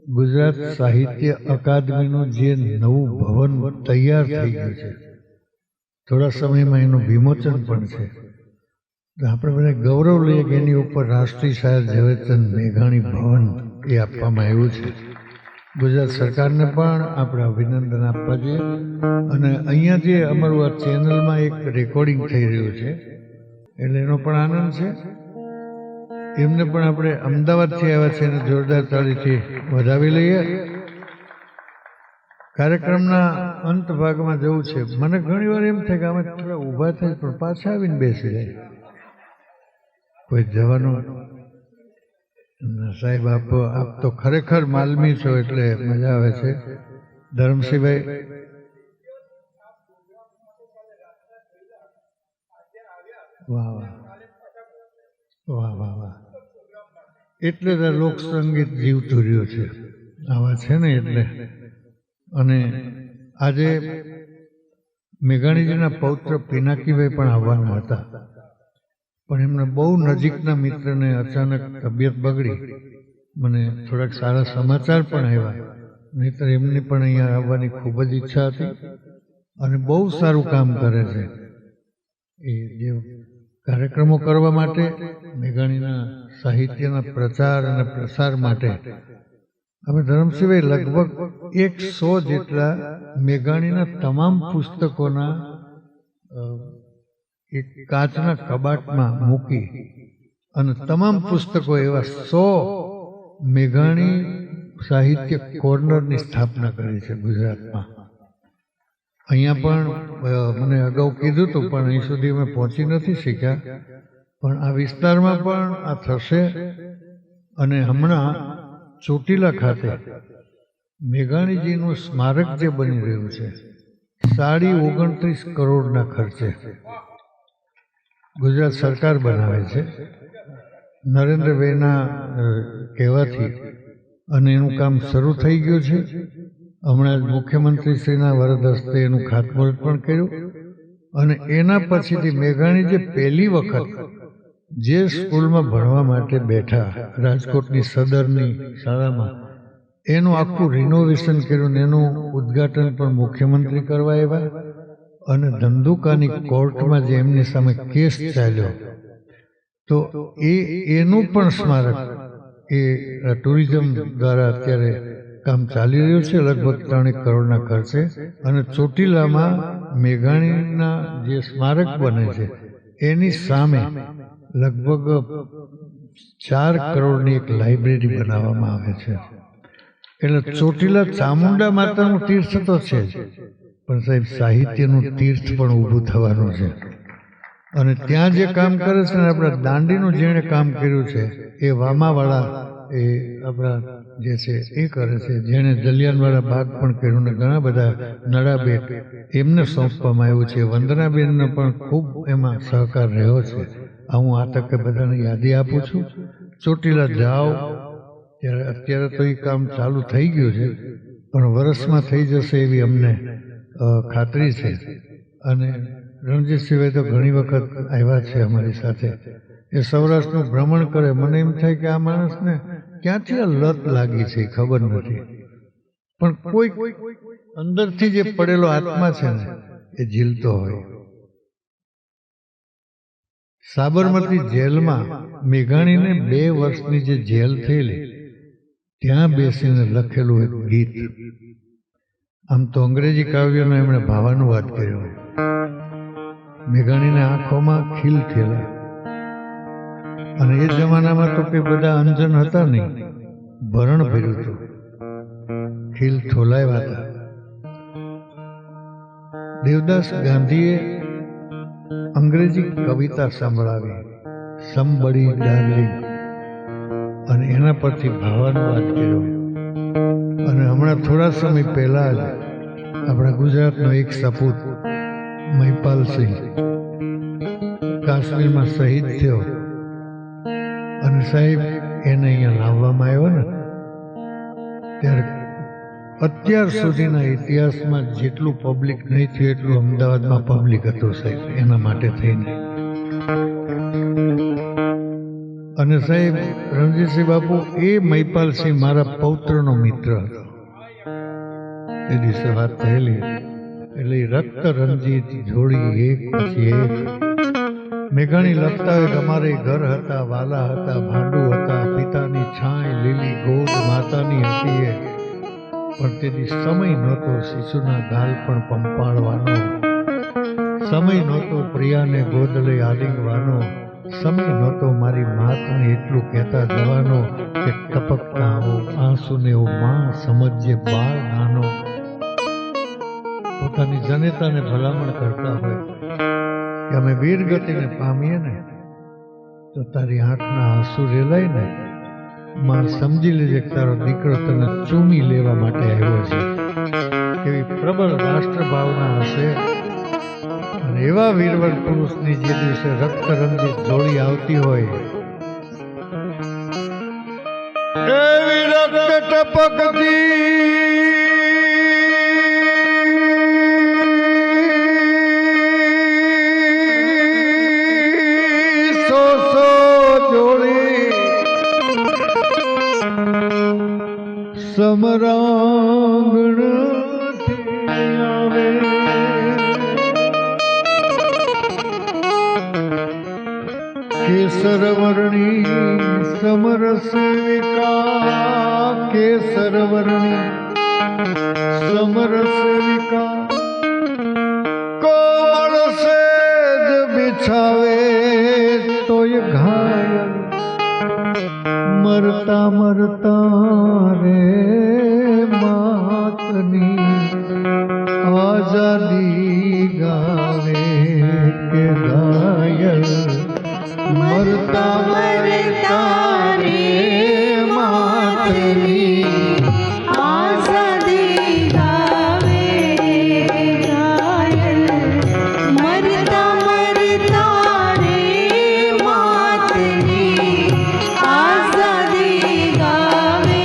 ગુજરાત સાહિત્ય અકાદમીનું જે નવું ભવન તૈયાર થઈ ગયું છે, થોડા સમયમાં એનું વિમોચન પણ છે. આપણે બધા ગૌરવ લઈએ કે એની ઉપર રાષ્ટ્રીય શાયર ઝવેરચંદ મેઘાણી ભવન એ આપવામાં આવ્યું છે. ગુજરાત સરકારને પણ આપણે અભિનંદન આપવા જોઈએ. અને અહીંયા જે અમારું આ ચેનલમાં એક રેકોર્ડિંગ થઈ રહ્યું છે એટલે એનો પણ આનંદ છે. એમને પણ આપણે અમદાવાદથી આવ્યા છે એને જોરદાર તાળીથી વધાવી લઈએ. કાર્યક્રમના અંત ભાગમાં જવું છે. મને ઘણી વાર એમ થાય કે અમે થોડા ઊભા થાય પણ પાછા આવીને બેસી જાય. કોઈ જવાનું સાહેબ આપ તો ખરેખર માલમી છો એટલે મજા આવે છે. ધરમસિંહભાઈ વાહ વાહ વાહ વાહ વાહ. એટલે જ લોક સંગીત જીવતું રહ્યું છે આવા છે ને એટલે. અને આજે મેઘાણીજીના પૌત્ર પિનાકીભાઈ પણ આવવાના હતા, પણ એમના બહુ નજીકના મિત્રને અચાનક તબિયત બગડી. મને થોડાક સારા સમાચાર પણ આવ્યા, નહીંતર એમની પણ અહીંયા આવવાની ખૂબ જ ઈચ્છા હતી. અને બહુ સારું કામ કરે છે એ જે કાર્યક્રમો કરવા માટે, મેઘાણીના સાહિત્યના પ્રચાર અને પ્રસાર માટે. અમે ધરમસિંહભાઈ લગભગ 100 જેટલા મેઘાણીના તમામ પુસ્તકોના એક કાચના કબાટમાં મૂકી અને તમામ પુસ્તકો એવા 100 મેઘાણી સાહિત્ય કોર્નરની સ્થાપના કરી છે ગુજરાતમાં. અહીંયા પણ મને અગાઉ કીધું હતું પણ અહીં સુધી અમે પહોંચી નથી શક્યા, પણ આ વિસ્તારમાં પણ આ થશે. અને હમણાં ચોટીલા ખાતે મેઘાણીજીનું સ્મારક જે બની રહ્યું છે 29.5 કરોડના ખર્ચે ગુજરાત સરકાર બનાવે છે નરેન્દ્રભાઈના કહેવાથી. અને એનું કામ શરૂ થઈ ગયું છે. હમણાં જ મુખ્યમંત્રીશ્રીના વરદ હસ્તે એનું ખાતમુહૂર્ત પણ કર્યું. અને એના પછીથી મેઘાણી જે પહેલી વખત જે સ્કૂલમાં ભણવા માટે બેઠા રાજકોટની સદરની શાળામાં, એનું આખું રિનોવેશન કર્યું ને એનું ઉદ્ઘાટન પણ મુખ્યમંત્રી કરવા આવ્યા. અને ધંધુકાની કોર્ટમાં જે એમની સામે કેસ ચાલ્યો તો એનું પણ સ્મારક એ ટુરિઝમ દ્વારા અત્યારે કામ ચાલી રહ્યું છે લગભગ 3 કરોડના ખર્ચે. અને ચોટીલામાં મેઘાણીના જે સ્મારક બને છે એની સામે લગભગ 4 કરોડની એક લાઇબ્રેરી બનાવવામાં આવે છે. એટલે ચોટીલા ચામુંડા માતાનું તીર્થ તો છે જ, પણ સાહેબ સાહિત્યનું તીર્થ પણ ઊભું થવાનું છે. અને ત્યાં જે કામ કરે છે ને, આપણા દાંડીનું જેણે કામ કર્યું છે એ વામાવાળા એ આપણા જે છે એ કરે છે. જેણે જલિયાનવાળા બાગ પણ કર્યું ને ઘણા બધા નડાબેન એમને સોંપવામાં આવ્યું છે. વંદનાબેનનો પણ ખૂબ એમાં સહકાર રહ્યો છે. હું આ તકે બધાને યાદી આપું છું. ચોટીલા જાઓ ત્યારે અત્યારે તો એ કામ ચાલુ થઈ ગયું છે, પણ વર્ષમાં થઈ જશે એવી અમને ખાતરી છે. અને રણજીતસિંહભાઈ તો ઘણી વખત આવ્યા છે અમારી સાથે. એ સૌરાષ્ટ્રનું ભ્રમણ કરે. મને એમ થાય કે આ માણસને ક્યાંથી આ લત લાગી છે ખબર નથી, પણ કોઈ અંદરથી જે પડેલો આત્મા છે ને એ ઝીલતો હોય. સાબરમતી જેલમાં મેઘાણીને 2 વર્ષની જે જેલ થયેલી ત્યાં બેસીને લખેલું એક ગીત. આમ તો અંગ્રેજી કાવ્યનો એમણે ભાવાનુવાદ કર્યો. મેઘાણીના આંખોમાં ખીલ થયેલા. અને એ જમાનામાં તો કે બધા અંજન હતા નહીં, ભરણ ભર્યું હતું, ખીલ ઠોલાવ્યા હતા. દેવદાસ ગાંધીએ અંગ્રેજી કવિતા સંભળાવી, સમબડી ડાર્લિંગ, અને એના પરથી ભાવાનુવાદ કર્યો. અને હમણાં થોડા સમય પહેલા જ આપણા ગુજરાતનો એક સપૂત મહિપાલસિંહ કાશ્મીરમાં શહીદ થયો. અને સાહેબ એને અહીંયા લાવવામાં આવ્યો ને, ત્યારે અત્યાર સુધીના ઇતિહાસમાં જેટલું પબ્લિક નહીં થયું એટલું અમદાવાદમાં પબ્લિક હતું સાહેબ એના માટે થઈને. અને સાહેબ રણજીતસિંહ બાપુ એ મહિપાલસિંહ મારા પૌત્રનો મિત્ર હતો. એ દિવસે વાત થયેલી એટલે રક્ત રંજીત જોડી એક પછી એક. મેઘાણી લખતા હોય કે અમારે ઘર હતા, વાલા હતા, ભાંડુ હતા, પિતાની છાંય લીલી ગોદ માતાની હતી એ. પણ તેથી સમય નહોતો શિશુના ગાલ પણ પંપાળવાનો, સમય નહોતો પ્રિયાને ગોદ લઈ આલિંગવાનો, સમય નહોતો મારી માતને એટલું કહેતા જવાનો કે ટપકતા આવો આંસુને ઓ માં સમજ્ય બાળ નાનો. પોતાની જનેતાને ભલામણ કરતા હોય કે અમે વીરગતિને પામીએ ને તો તારી આંખના આંસુ રેલાય ને માં સમજી લેજે કે તારો દીકરો તને ચૂમી લેવા માટે આવ્યો છે. એવી પ્રબળ રાષ્ટ્ર ભાવના હશે. અને એવા વીરવર પુરુષની જે દિવસે રક્ત રંજિત જોડી આવતી હોય એવી રક્ત ટપકતી સમરાંગણથી આવે કેસર વર્ણી સમર સેવિકા, કેસર વર્ણી સમર સેવિકા કોમળ સેજ બિછાવે તોય ઘાયલ મરતા મરતા રે માતની આઝાદી ગાવે કે ઘાયલ મરતા મરતા રે માતની આઝાદી ગાવે ઘાયલ મરતા મરતા રે માતની આઝાદી ગાવે.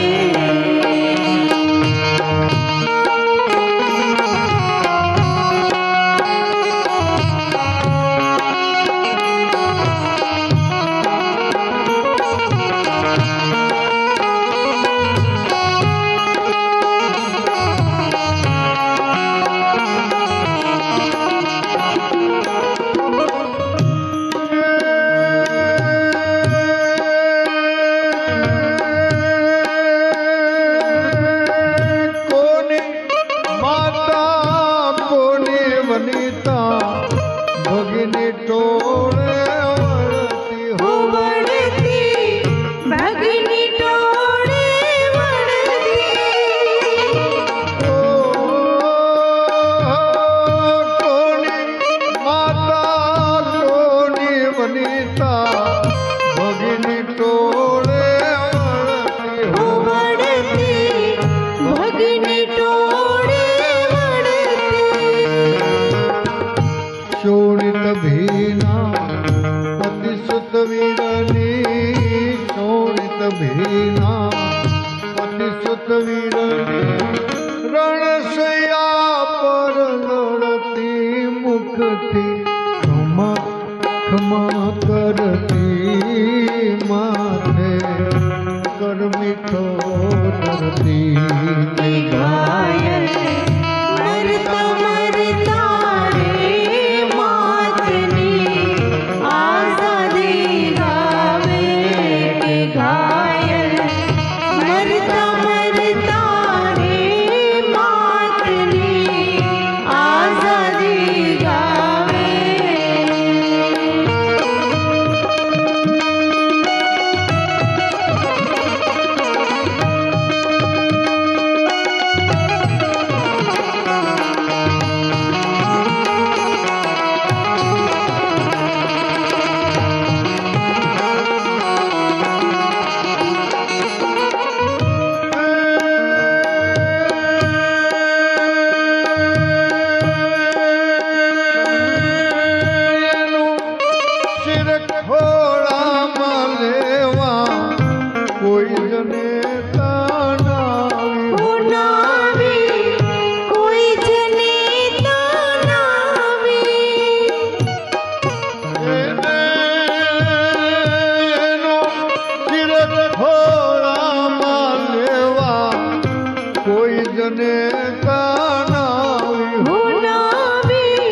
શોણિત ભીના પતિ સુત વીરની, શોણિત ભીના પતિ સુત વીરની રણસૈયા પર લડતી મુખથી ખમા ખમા કરતી માથે કર મીઠો ધરતી ઘાયલ મરતા મરતા રે માતની આઝાદી ગાવે કે ઘાયલ મરતા મરતા રે માતની આઝાદી ગાવે. જને તાનાવી હુનાવી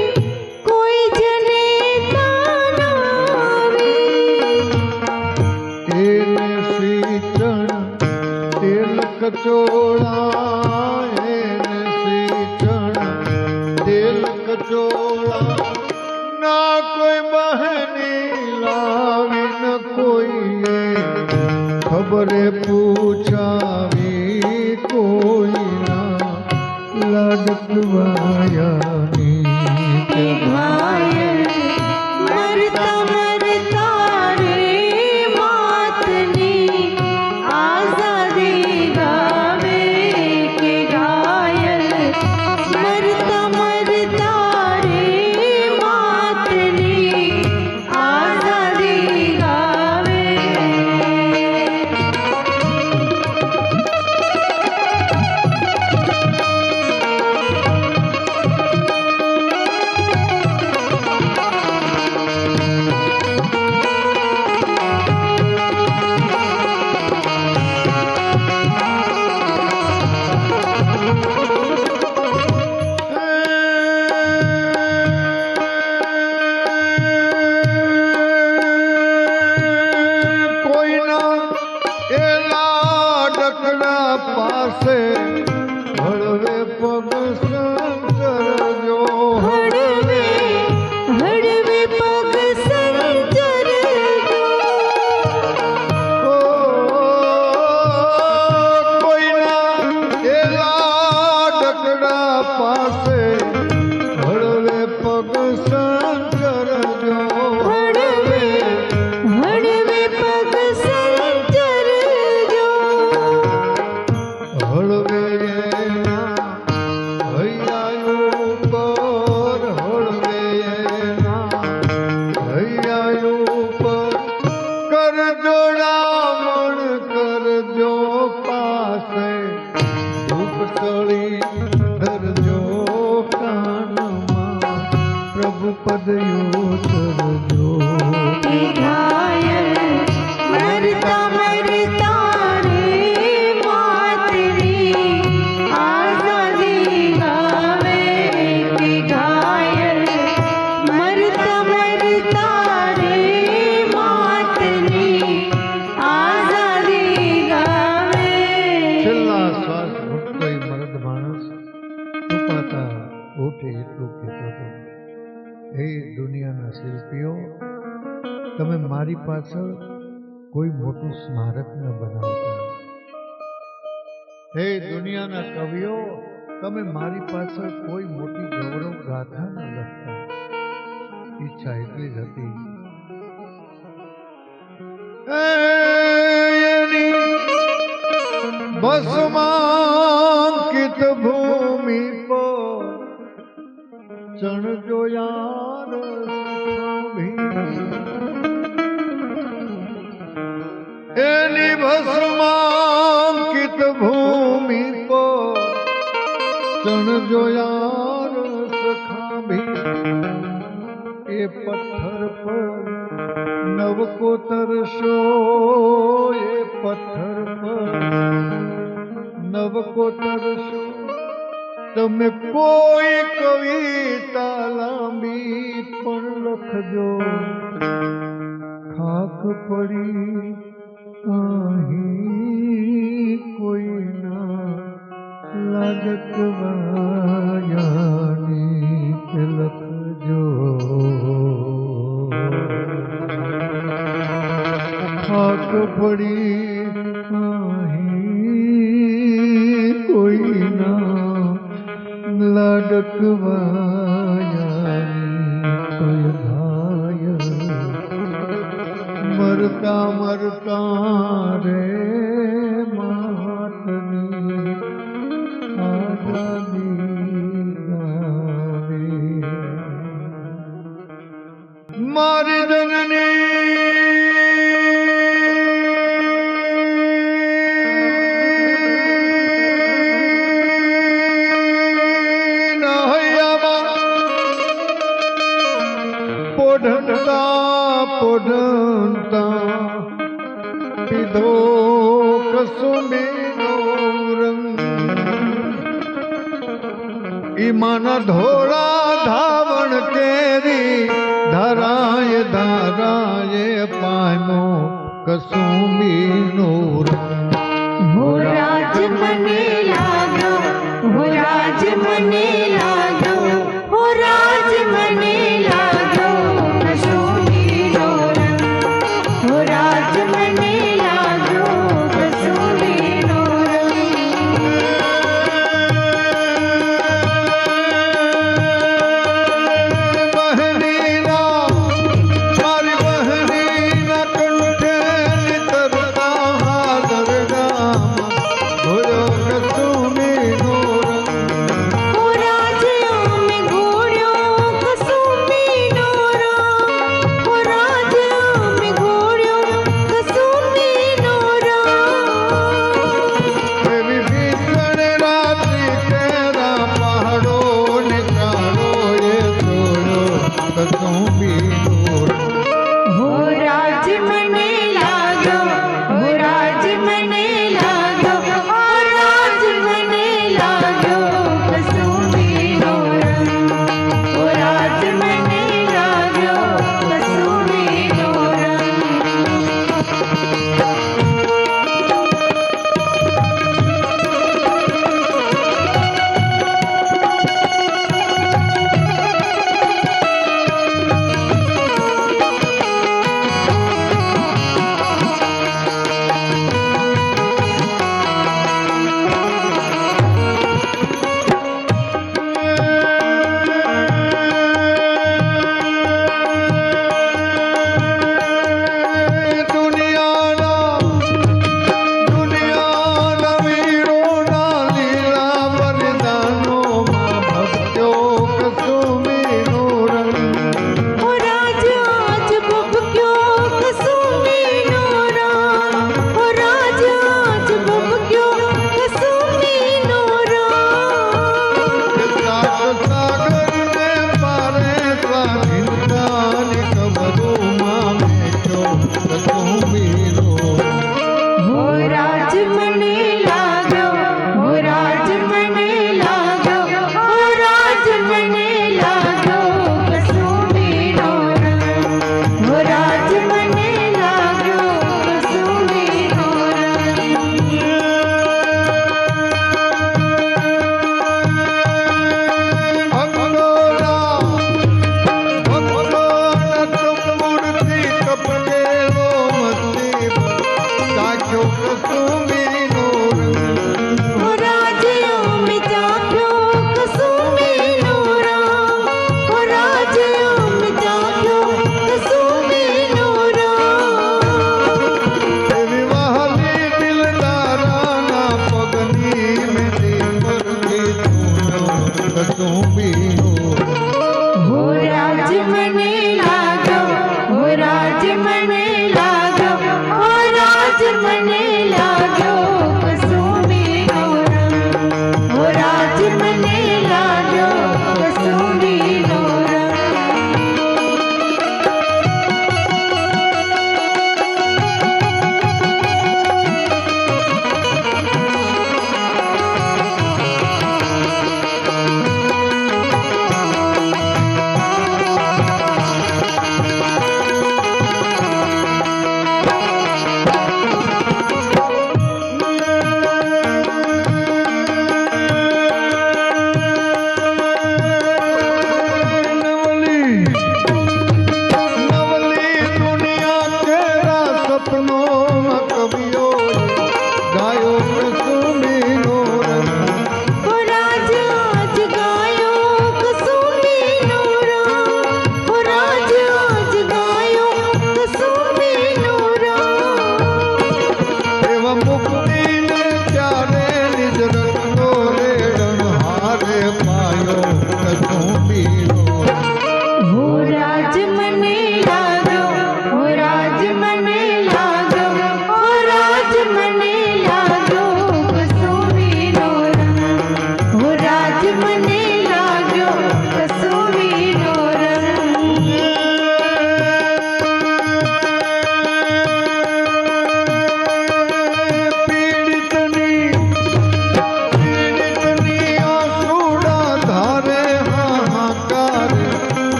કોઈ જને તાનાવી એને શ્રી ચરણ તેલ કચોળા એને શ્રી ચરણ તેલ કચોળા ના કોઈ બહેની લાવી ન કોઈએ ખબરે પૂછાવી કોઈના લાડકવાયાની કે ઘાયલ મરતા મરતા રે માતની આઝાદી ગાવે કે ઘાયલ મરતા મરતા રે માતની આઝાદી ગાવે પાસે હળવે પગ સંચરજો હળવે હળવે પગ સંચરજો કોઈના એલા ડકડા પાસે હળવે પગ સંચરજો હળવે હળવે પગ સંચરજો હળવે એના હૈયાયું પર હળવે એના હૈયાયું પર કરજો રામણ કરજો પાસે ધૂપસળી ધરજો કાનમાં પ્રભુ પદયો ચરજો કે ઘાયલ મરતા મરતા રે માતની આઝાદી ગાવે કે ઘાયલ મરતા મરતા રે માતની આઝાદી ગાવે છેલ્લા શ્વાસ ઘૂંટતો એ મરદ માણસ છુપાતા ઓઠે એટલું કહેતો હતો, હે દુનિયાના શિલ્પીઓ, તમે મારી પાછળ કોઈ મોટું સ્મારક ન બનાવતા. હે દુનિયાના કવિઓ, તમે મારી પાછળ કોઈ મોટી ગૌરવ ગાથા ન લખતા. ઈચ્છા એટલી જ હતી એની ભસ્માંકિત ભૂમિ પર ચણજો યાર એની ભસ્માંકિત ભૂમિ પર ચણજો યાર સખાભી. એ પથ્થર પર નવકો તરશો, એ પથ્થર પર નવકો તરશો. તમે કોઈ કવિતા લાંબી પણ લખજો, ખાક પડી અહીં કોઈના લાડકવાયાની કે લખજો. ખાક પડી અહીં કોઈના લાડકવાયાની કોઈ ઘાયલ મરતા મરતા રે માતની આઝાદી ગાવે. મારી જનની હૈયામાં પોઢંતા પીધો કસુંબીનો રંગ. ઈમાના ધોળા ધાવણ કેરી ધરાય ધરાય પામો કસુંબીનો હો રાજ મને લાગો, હો રાજ મને લાગો, હો રાજ મને લાગો કસુંબીનો રંગ, હો રાજ મને લાગો કસુંબીનો રંગ. બહેરીના મારી બહેરીના કંઠે નિતરતા હાદર ગામ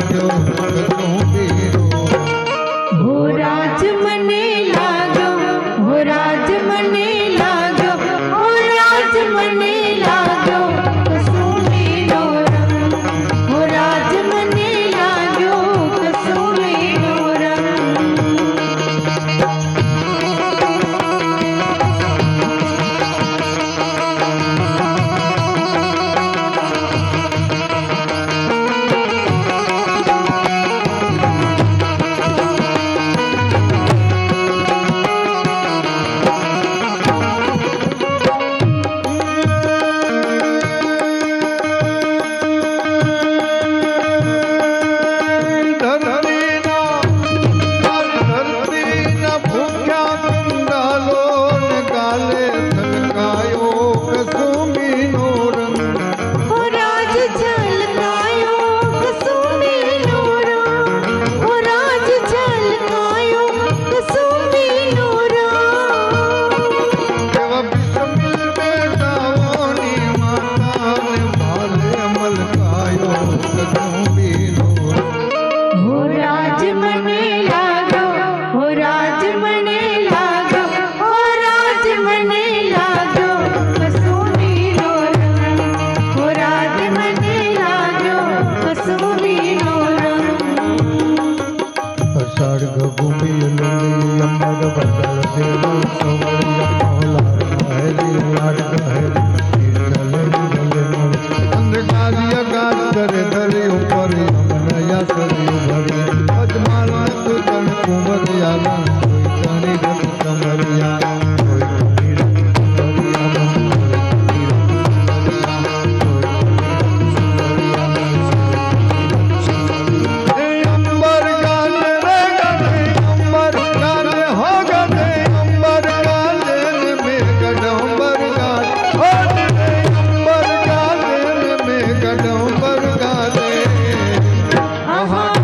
લાગ્યો કશું બીનો હો રાજ મને લાગ્યો હો રાજ મને લાગ્યો હો રાજ મને લાગ્યો કસૂરીનો રંગ હો રાજ મને લાગ્યો કસૂરીનો રંગ ધરતીના ભૂખ્યા કંગાલો ને ગાલે થલકાયો કસુંબીનો રંગ હો રાજ ઝલકાયો કસૂરીનો રંગ હો રાજ ઝલકાયો કસૂરીનો રંગ એવા બિસ્મિલ બેટાઓની માતાને ભાલે મલકાયો કસુંબીનો રંગ હો રાજ મને લાગ્યો હો રાજ મને લાગ્યો હો રાજ મને લાગ્યો કસૂરીનો રંગ હો રાજ મને લાગ્યો કસૂરીનો રંગ અષાઢ ગગુબી લલી અમર બદલ દેવ સવળિયા મોલાર મહેરી લાડ ગહેરી નિર્જલે નિર્જલે મળ અંધકારિય ગાજ કરે ધરી ઉપર અમનયા સરી ભરી અજમાલ તું તણ કુંવરિયા કોઈ તણી ગત કમરિયા કોઈ કમી રંગ કમરિયા અંબર ગાલે રે ગડે અંબર ગાલે હો ગડે અંબર ગાલે ને મે ગડંબર ગાલે હો ગડે અંબર ગાલે ને મે ગડંબર ગાલે આહા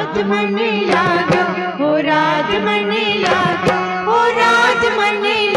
राज मने लागो, ओ राज मने लागो, ओ राज मने